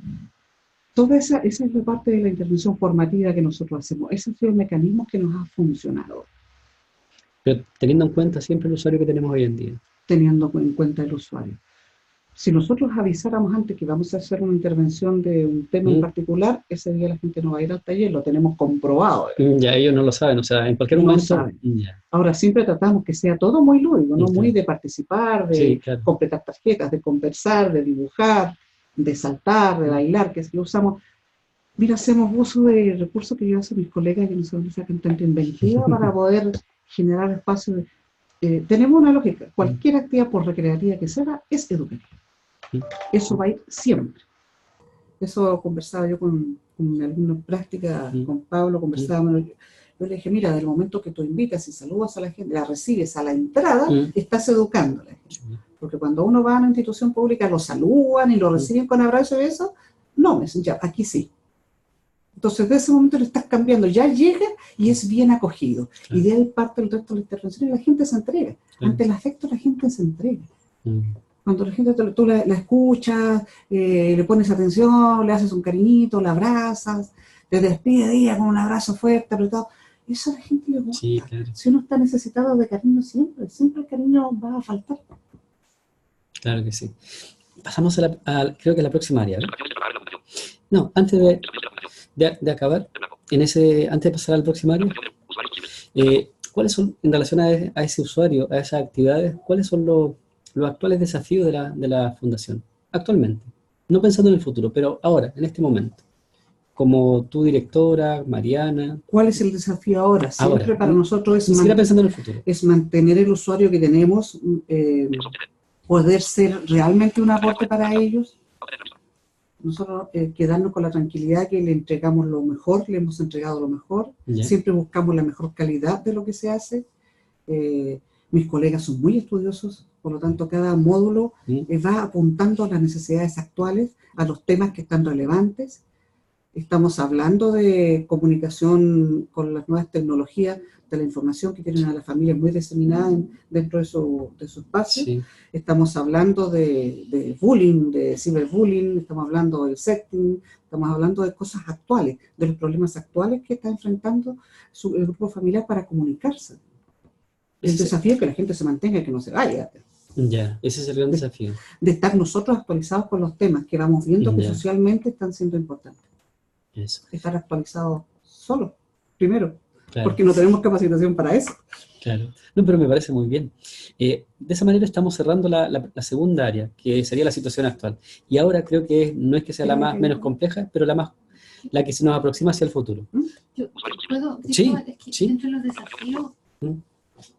Toda esa es la parte de la intervención formativa que nosotros hacemos. Ese ha sido el mecanismo que nos ha funcionado. Pero teniendo en cuenta siempre el usuario que tenemos hoy en día. Teniendo en cuenta el usuario. Si nosotros avisáramos antes que vamos a hacer una intervención de un tema en particular, ese día la gente no va a ir al taller, lo tenemos comprobado. Ya ellos no lo saben, o sea, en cualquier momento. Saben. Ahora siempre tratamos que sea todo muy lúdico, ¿no? Muy de participar, de completar tarjetas, de conversar, de dibujar, de saltar, de bailar, que es que usamos. Mira, hacemos uso de recursos que yo hacen mis colegas que no son sacan tanta inventiva para poder generar espacios. Tenemos una lógica: cualquier actividad, por recreativa que sea, es educativa. Eso va a ir siempre. Eso conversaba yo con alguna práctica, con Pablo, conversábamos. Yo le dije, mira, del momento que tú invitas y saludas a la gente, la recibes a la entrada, estás educando a la gente. Porque cuando uno va a una institución pública, lo saludan y lo reciben con abrazo y beso. No, me dicen, ya, aquí sí. Entonces, de ese momento le estás cambiando, ya llega y es bien acogido. Y de ahí parte el resto de la intervención y la gente se entrega. Ante el afecto, la gente se entrega. Cuando la gente tú la escuchas, le pones atención, le haces un cariñito, la abrazas, te despide de ella con un abrazo fuerte, apretado. Eso a la gente le gusta. Sí, claro. Si uno está necesitado de cariño siempre el cariño va a faltar. Claro que sí. Pasamos creo que a la próxima área, ¿no? No, antes de acabar, antes de pasar al próximo área, ¿cuáles son, en relación a ese usuario, a esas actividades, cuáles son los actuales desafíos de la fundación? Actualmente, no pensando en el futuro, pero ahora, en este momento, como tu directora, Mariana. ¿Cuál es el desafío ahora? Siempre para nosotros pensando en el futuro. Es mantener el usuario que tenemos, poder ser realmente un aporte para ellos. Nosotros quedarnos con la tranquilidad que le entregamos lo mejor, le hemos entregado lo mejor. Siempre buscamos la mejor calidad de lo que se hace. Mis colegas son muy estudiosos, por lo tanto cada módulo va apuntando a las necesidades actuales, a los temas que están relevantes. Estamos hablando de comunicación con las nuevas tecnologías de la información que tienen a las familias muy diseminadas dentro de su espacio. Sí. Estamos hablando de bullying, de ciberbullying, estamos hablando del sexting, estamos hablando de cosas actuales, de los problemas actuales que está enfrentando el grupo familiar para comunicarse. El desafío es que la gente se mantenga y que no se vaya. Ya, ese es el gran desafío. De estar nosotros actualizados con los temas que vamos viendo que socialmente están siendo importantes. Eso. Estar actualizados solo, primero, claro. Porque no tenemos capacitación para eso. Claro, no, pero me parece muy bien. De esa manera estamos cerrando la segunda área, que sería la situación actual. Y ahora creo que no es que sea la menos compleja, pero la que se nos aproxima hacia el futuro. Yo puedo, sí, es que sí. Entre los desafíos,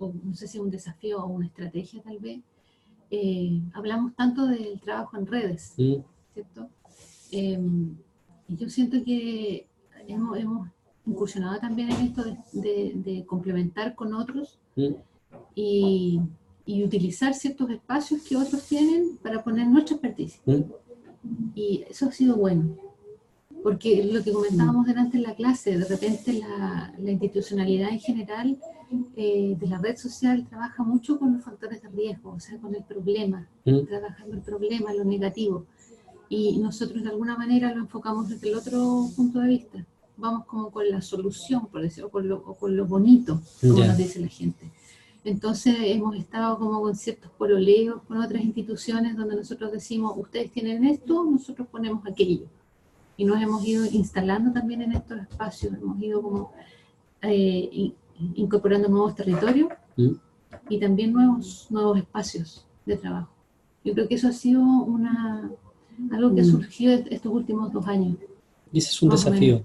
o no sé si es un desafío o una estrategia tal vez, hablamos tanto del trabajo en redes, ¿cierto? Y yo siento que hemos incursionado también en esto de complementar con otros y utilizar ciertos espacios que otros tienen para poner nuestra experticia. Y eso ha sido bueno, porque lo que comentábamos delante en la clase, de repente la institucionalidad en general de la red social trabaja mucho con los factores de riesgo, o sea, con el problema, trabajando el problema, lo negativo. Y nosotros de alguna manera lo enfocamos desde el otro punto de vista. Vamos como con la solución, por decirlo, o con lo bonito, como nos dice la gente. Entonces hemos estado como con ciertos pololeos con otras instituciones donde nosotros decimos, ustedes tienen esto, nosotros ponemos aquello. Y nos hemos ido instalando también en estos espacios, hemos ido como incorporando nuevos territorios y también nuevos espacios de trabajo. Yo creo que eso ha sido algo que ha surgido estos últimos 2 años. Y ese es un desafío,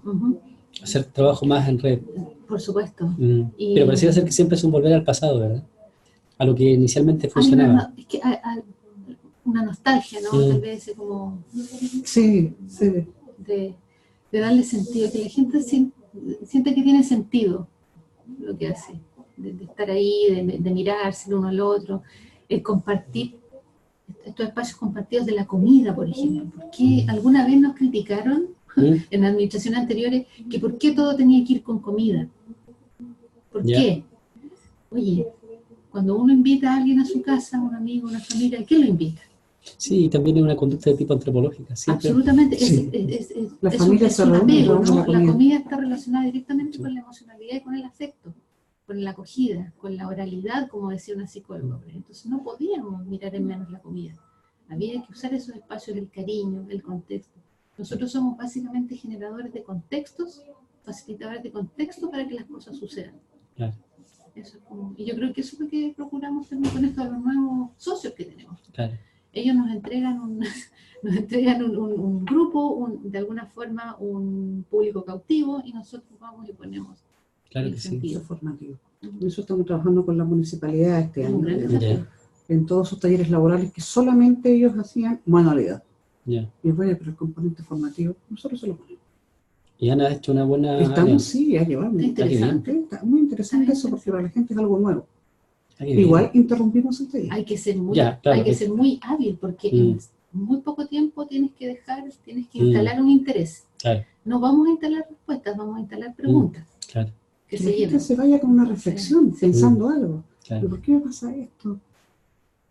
hacer trabajo más en red. Por supuesto. Pero pareciera ser que siempre es un volver al pasado, ¿verdad? A lo que inicialmente funcionaba. Es que hay una nostalgia, ¿no? Tal vez como... Sí. De darle sentido, que la gente siente que tiene sentido lo que hace, de estar ahí, de mirarse el uno al otro, el compartir estos espacios compartidos de la comida, por ejemplo. Porque alguna vez nos criticaron en administraciones anteriores que por qué todo tenía que ir con comida. ¿Por qué? Oye, cuando uno invita a alguien a su casa, un amigo, una familia, ¿qué lo invita? Sí, y también es una conducta de tipo antropológica. Siempre. Absolutamente. Sí. La Es familia se un apego, reúne, ¿no? La comida está relacionada directamente con la emocionalidad y con el afecto, con la acogida, con la oralidad, como decía una psicóloga. Entonces no podíamos mirar en menos la comida. Había que usar esos espacios del cariño, del contexto. Nosotros somos básicamente generadores de contextos, facilitadores de contexto para que las cosas sucedan. Claro. Eso es y yo creo que eso es lo que procuramos también con esto de los nuevos socios que tenemos. Claro. Ellos nos entregan un grupo, de alguna forma un público cautivo, y nosotros vamos y ponemos el sentido formativo. Nosotros estamos trabajando con la municipalidad este año, en todos sus talleres laborales que solamente ellos hacían manualidad. Y bueno, pero el componente formativo, nosotros se lo ponemos. Y Ana ha hecho una buena... ya llevamos. Está muy interesante eso, porque para la gente es algo nuevo. Igual interrumpimos el taller. Hay que ser muy hábil, porque en muy poco tiempo tienes que instalar un interés. Claro. No vamos a instalar respuestas, vamos a instalar preguntas. Claro. Que la gente se vaya con una reflexión, pensando algo. Claro. ¿Por qué me pasa esto?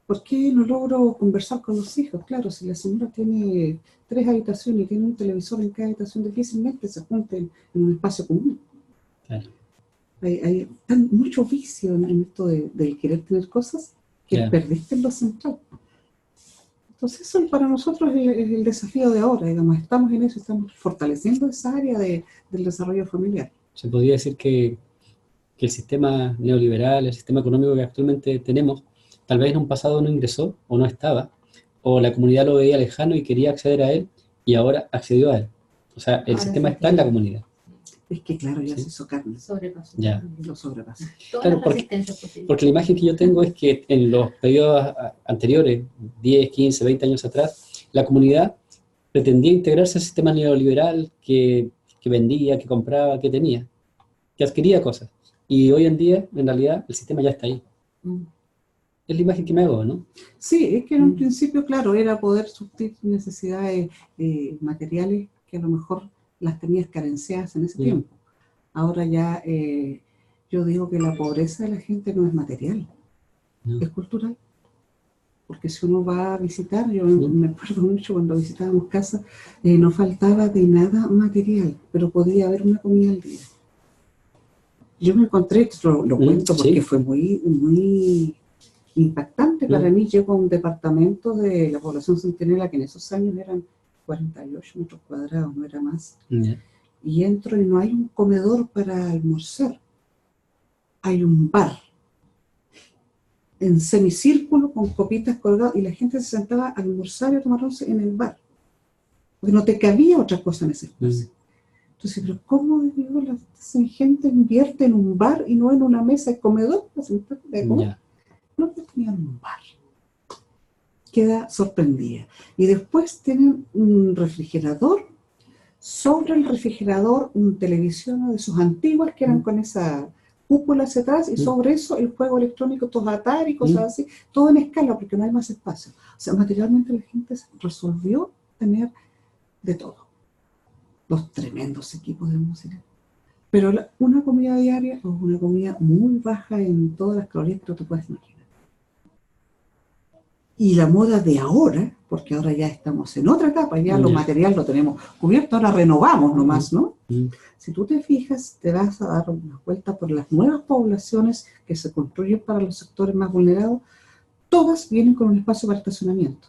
¿Por qué no logro conversar con los hijos? Claro, si la señora tiene 3 habitaciones y tiene un televisor en cada habitación, difícilmente se junten en un espacio común. Claro. Hay mucho vicio en esto de querer tener cosas que perdiste en lo central. Entonces eso para nosotros es el desafío de ahora, digamos, estamos en eso, estamos fortaleciendo esa área del desarrollo familiar. Se podría decir que el sistema neoliberal, el sistema económico que actualmente tenemos, tal vez en un pasado no ingresó o no estaba, o la comunidad lo veía lejano y quería acceder a él, y ahora accedió a él. O sea, el sistema está en la comunidad. Es que claro, ya se hizo carne. Sobrepasó. Lo sobrepasó. Claro, porque la imagen que yo tengo es que en los periodos anteriores, 10, 15, 20 años atrás, la comunidad pretendía integrarse al sistema neoliberal que vendía, que compraba, que tenía, que adquiría cosas. Y hoy en día, en realidad, el sistema ya está ahí. Es la imagen que me hago, ¿no? Sí, es que en un principio, claro, era poder suplir necesidades materiales que a lo mejor las tenías carenciadas en ese tiempo. Ahora ya yo digo que la pobreza de la gente no es material, es cultural. Porque si uno va a visitar, yo me acuerdo mucho cuando visitábamos casas, no faltaba de nada material, pero podía haber una comida al día. Yo me encontré, lo cuento porque fue muy impactante para mí. Llego a un departamento de la población centenera que en esos años eran 48 metros cuadrados, no era más. Y entro y no hay un comedor para almorzar. Hay un bar en semicírculo con copitas colgadas y la gente se sentaba a almorzar y a tomar once en el bar. Porque no te cabía otra cosa en ese espacio. Entonces, pero ¿cómo la gente invierte en un bar y no en una mesa de comedor para sentarte a comer? No tenían un bar. Queda sorprendida. Y después tienen un refrigerador, sobre el refrigerador una televisión de sus antiguas que eran con esa cúpula hacia atrás, y sobre eso el juego electrónico, todos Atari, cosas así, todo en escala porque no hay más espacio. O sea, materialmente la gente resolvió tener de todo. Los tremendos equipos de música. Pero una comida diaria o una comida muy baja en todas las calorías que tú te puedes imaginar. Y la moda de ahora, porque ahora ya estamos en otra etapa, ya lo material lo tenemos cubierto, ahora renovamos nomás, ¿no? Si tú te fijas, te vas a dar una vuelta por las nuevas poblaciones que se construyen para los sectores más vulnerados, todas vienen con un espacio para estacionamiento.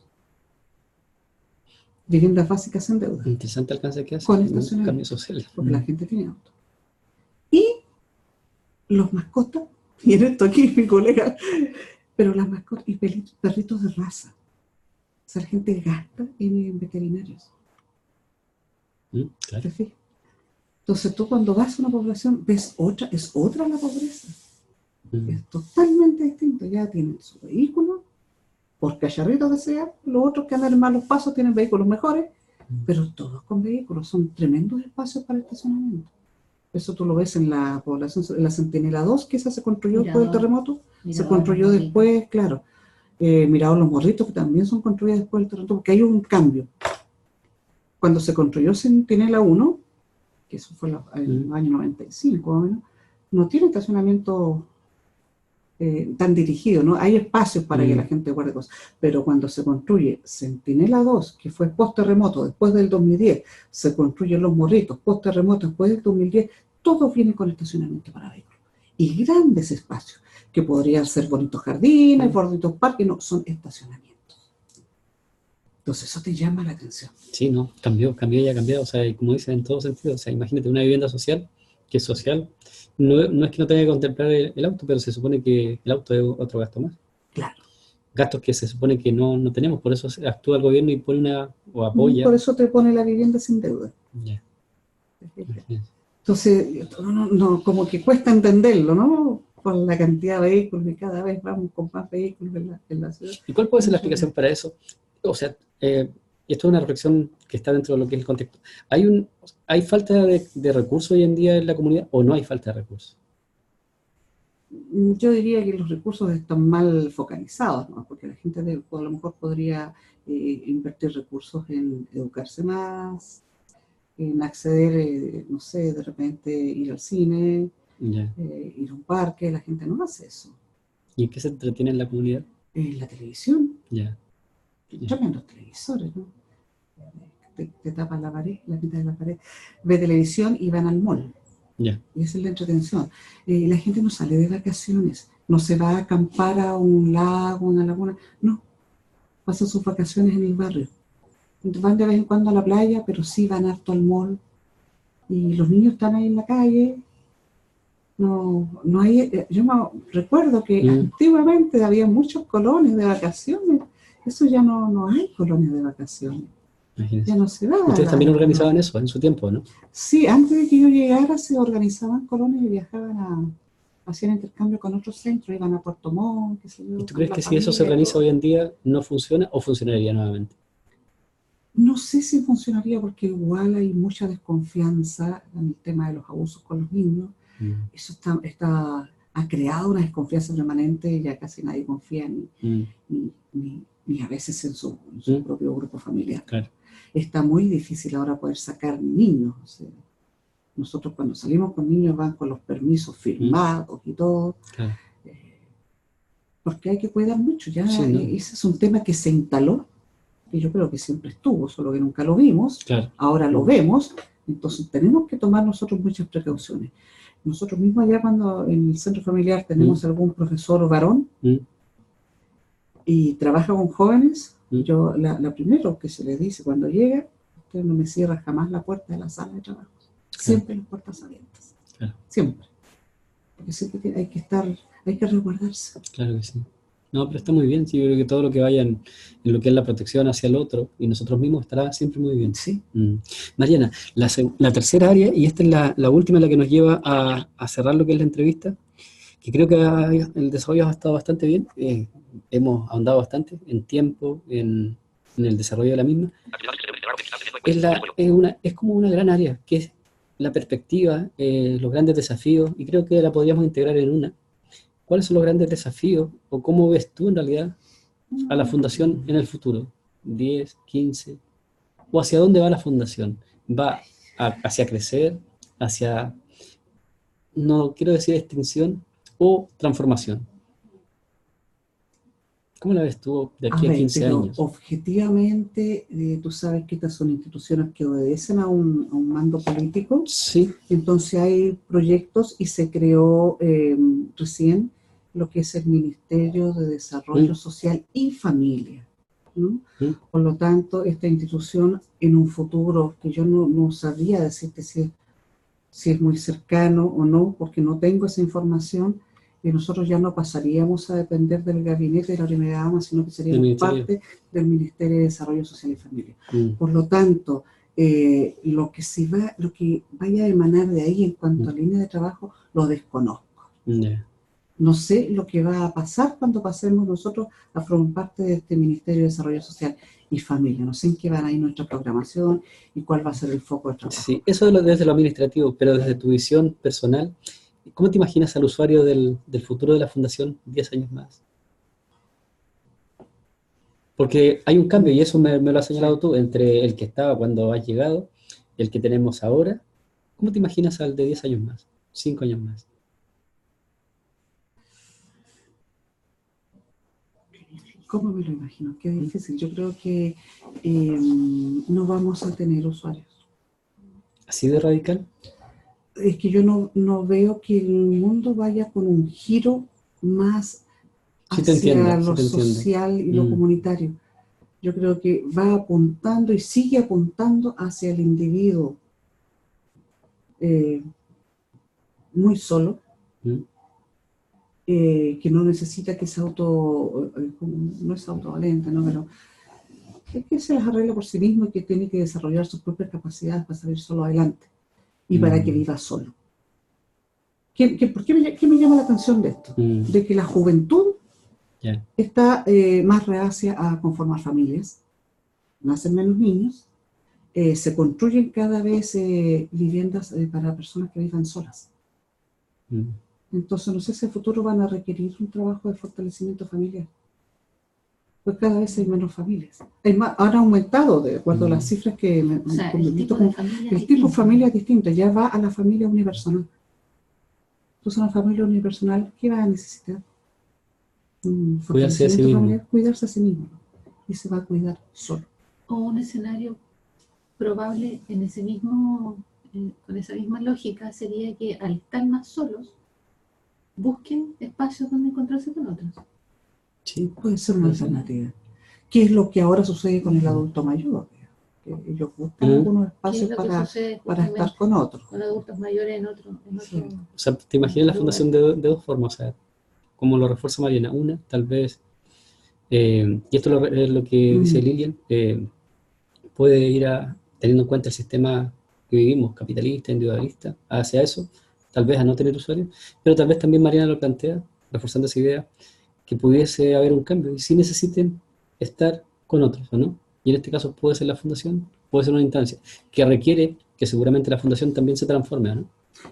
Viviendas básicas en deuda. Interesante alcance que hace. Con estacionamiento. Cambio social. Porque la gente tiene auto. Y los mascotas, y en esto aquí mi colega, pero las mascotas y perritos de raza. O sea, la gente gasta en veterinarios. Claro. Entonces tú cuando vas a una población ves otra, es otra la pobreza. Es totalmente distinto. Ya tienen su vehículo, por cacharritos que sean, los otros que andan en malos pasos tienen vehículos mejores, pero todos con vehículos, son tremendos espacios para estacionamiento. Eso tú lo ves en la población, en la Centinela 2, que esa se construyó después del terremoto, se construyó después, claro. Mirador Los Morritos, que también son construidas después del terremoto, porque hay un cambio. Cuando se construyó Centinela 1, que eso fue en el año 95, más o menos, no tiene estacionamiento tan dirigido, ¿no? Hay espacios para que la gente guarde cosas, pero cuando se construye Centinela 2, que fue post-terremoto, después del 2010, se construyen Los Morritos, post-terremoto, después del 2010, todos vienen con estacionamiento para vehículos. Y grandes espacios, que podrían ser bonitos jardines, bonitos parques, no, son estacionamientos. Entonces eso te llama la atención. Sí, no, cambió y ha cambiado, o sea, y como dicen en todo sentido, o sea, imagínate una vivienda social, que es social, no es que no tenga que contemplar el auto, pero se supone que el auto es otro gasto más. Claro. Gastos que se supone que no tenemos, por eso actúa el gobierno y pone o apoya. Por eso te pone la vivienda sin deuda. Yeah. Entonces, como que cuesta entenderlo, ¿no? Por la cantidad de vehículos y cada vez vamos con más vehículos en la ciudad. ¿Y cuál puede ser la explicación para eso? O sea, y esto es una reflexión que está dentro de lo que es el contexto. ¿Hay falta de recursos hoy en día en la comunidad o no hay falta de recursos? Yo diría que los recursos están mal focalizados, ¿no? Porque la gente a lo mejor podría invertir recursos en educarse más, en acceder, no sé, de repente ir al cine, ir a un parque. La gente no hace eso. ¿Y en qué se entretiene en la comunidad? En la televisión. Ya. Tremendos televisores, ¿no? Te tapan la pared, la mitad de la pared. Ve televisión y van al mall. Yeah. Y esa es la entretención. La gente no sale de vacaciones, no se va a acampar a un lago, una laguna, no. Pasan sus vacaciones en el barrio. Van de vez en cuando a la playa, pero sí van harto al mall. Y los niños están ahí en la calle. No hay. Yo me recuerdo que antiguamente había muchos colonias de vacaciones. Eso ya no hay colonias de vacaciones. Imagínense. Ya no se da. Ustedes también organizaban eso en su tiempo, ¿no? Sí, antes de que yo llegara se organizaban colonias y viajaban hacían intercambio con otros centros, iban a Puerto Montt, qué sé yo. ¿Y tú crees que si eso se organiza hoy en día no funciona o funcionaría nuevamente? No sé si funcionaría porque igual hay mucha desconfianza en el tema de los abusos con los niños. Eso ha creado una desconfianza permanente, ya casi nadie confía ni a veces en su propio grupo familiar. Claro. Está muy difícil ahora poder sacar niños. O sea, nosotros cuando salimos con niños van con los permisos firmados y todo. Claro. Porque hay que cuidar mucho. Ya sí, ¿no? Ese es un tema que se instaló, que yo creo que siempre estuvo, solo que nunca lo vimos. Claro. Ahora lo vemos, entonces tenemos que tomar nosotros muchas precauciones. Nosotros mismos allá cuando en el centro familiar tenemos algún profesor varón y trabaja con jóvenes, yo la primero que se les dice cuando llega, usted no me cierra jamás la puerta de la sala de trabajo. Siempre las puertas abiertas. Claro. Siempre. Porque siempre hay que resguardarse. Claro que sí. No, pero está muy bien. Sí, yo creo que todo lo que vaya en lo que es la protección hacia el otro y nosotros mismos estará siempre muy bien. Sí. Mariana, la tercera área, y esta es la última la que nos lleva a cerrar lo que es la entrevista, que creo que el desarrollo ha estado bastante bien. Hemos ahondado bastante en tiempo, en el desarrollo de la misma. Es como una gran área, que es la perspectiva, los grandes desafíos, y creo que la podríamos integrar en una. ¿Cuáles son los grandes desafíos o cómo ves tú en realidad a la fundación en el futuro? ¿10, 15? ¿O hacia dónde va la fundación? ¿Va hacia crecer, hacia, no quiero decir extinción, o transformación? ¿Cómo la ves tú de aquí a 15 años? Objetivamente, tú sabes que estas son instituciones que obedecen a un mando político. Sí. Entonces hay proyectos y se creó recién lo que es el Ministerio de Desarrollo Social y Familia, ¿no? Por lo tanto, esta institución en un futuro, que yo no sabría decirte si es si es muy cercano o no, porque no tengo esa información, y nosotros ya no pasaríamos a depender del gabinete de la primera dama, sino que seríamos parte del Ministerio de Desarrollo Social y Familia. Por lo tanto, lo que vaya a emanar de ahí en cuanto a línea de trabajo, lo desconozco. No sé lo que va a pasar cuando pasemos nosotros a formar parte de este Ministerio de Desarrollo Social y Familia. No sé en qué van a ir nuestra programación y cuál va a ser el foco de trabajo. Sí, eso desde lo administrativo, pero desde tu visión personal, ¿cómo te imaginas al usuario del futuro de la Fundación 10 años más? Porque hay un cambio, y eso me lo has señalado tú, entre el que estaba cuando has llegado y el que tenemos ahora. ¿Cómo te imaginas al de 10 años más, 5 años más? ¿Cómo me lo imagino? Qué difícil. Yo creo que no vamos a tener usuarios. ¿Así de radical? Es que yo no veo que el mundo vaya con un giro más hacia lo social y lo comunitario. Yo creo que va apuntando y sigue apuntando hacia el individuo muy solo, que no necesita que sea no es autovalente, ¿no? Pero es que se las arregla por sí mismo y que tiene que desarrollar sus propias capacidades para salir solo adelante y para que viva solo. ¿Por qué me llama la atención de esto? De que la juventud está más reacia a conformar familias, nacen menos niños, se construyen cada vez viviendas para personas que vivan solas. Entonces, no sé si en el futuro van a requerir un trabajo de fortalecimiento familiar. Pues cada vez hay menos familias. Han aumentado, de acuerdo a las cifras que el tipo de familia es distinto, ya va a la familia unipersonal. Entonces, una familia unipersonal, ¿qué va a necesitar? Cuidarse a sí mismo. Cuidarse a sí mismo. Y se va a cuidar solo. O un escenario probable en ese mismo, con esa misma lógica, sería que al estar más solos, busquen espacios donde encontrarse con otros. Sí, puede ser una alternativa. ¿Qué es lo que ahora sucede con el adulto mayor? Que ellos buscan algunos espacios para estar con otros. Con adultos mayores en otro. Sí. O sea, te imaginas la fundación de dos formas, o sea, como lo refuerza Mariana. Una, tal vez, y esto es lo que dice Lilian, puede ir teniendo en cuenta el sistema que vivimos, capitalista, individualista, hacia eso, tal vez a no tener usuarios, pero tal vez también Mariana lo plantea, reforzando esa idea, que pudiese haber un cambio y si necesiten estar con otros, ¿o no? Y en este caso puede ser la fundación, puede ser una instancia que requiere que seguramente la fundación también se transforme, ¿no?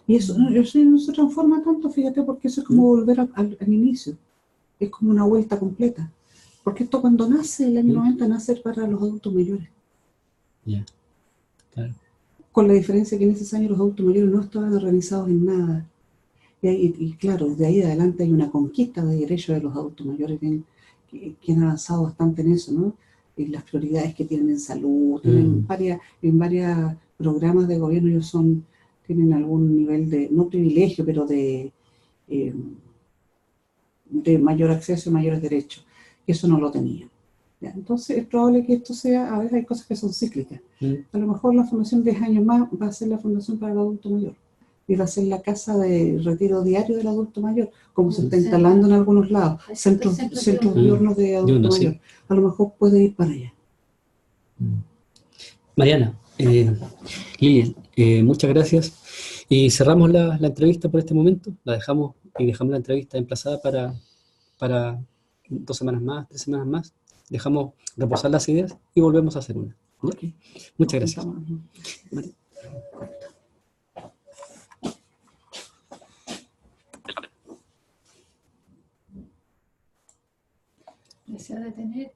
Y eso no se transforma tanto, fíjate, porque eso es como volver al inicio, es como una vuelta completa, porque esto cuando nace, el año 90, nace para los adultos mayores. Claro. Con la diferencia que en esos años los adultos mayores no estaban organizados en nada. Y claro, de ahí adelante hay una conquista de derechos de los adultos mayores que han avanzado bastante en eso, ¿no? Y las prioridades que tienen en salud, tienen en varios programas de gobierno, ellos tienen algún nivel de, no privilegio, pero de mayor acceso y mayores derechos, que eso no lo tenían. ¿Ya? Entonces es probable que esto sea, a veces hay cosas que son cíclicas. A lo mejor la fundación 10 años más va a ser la fundación para el adulto mayor. Y va a ser la casa de retiro diario del adulto mayor, como se está instalando en algunos lados, centros diurnos de adulto mayor. A lo mejor puede ir para allá. Mariana, Lilian, muchas gracias. Y cerramos la entrevista por este momento, la dejamos la entrevista emplazada para 2 semanas más, 3 semanas más. Dejamos reposar las ideas y volvemos a hacer una. Okay. Muchas gracias. Desea detener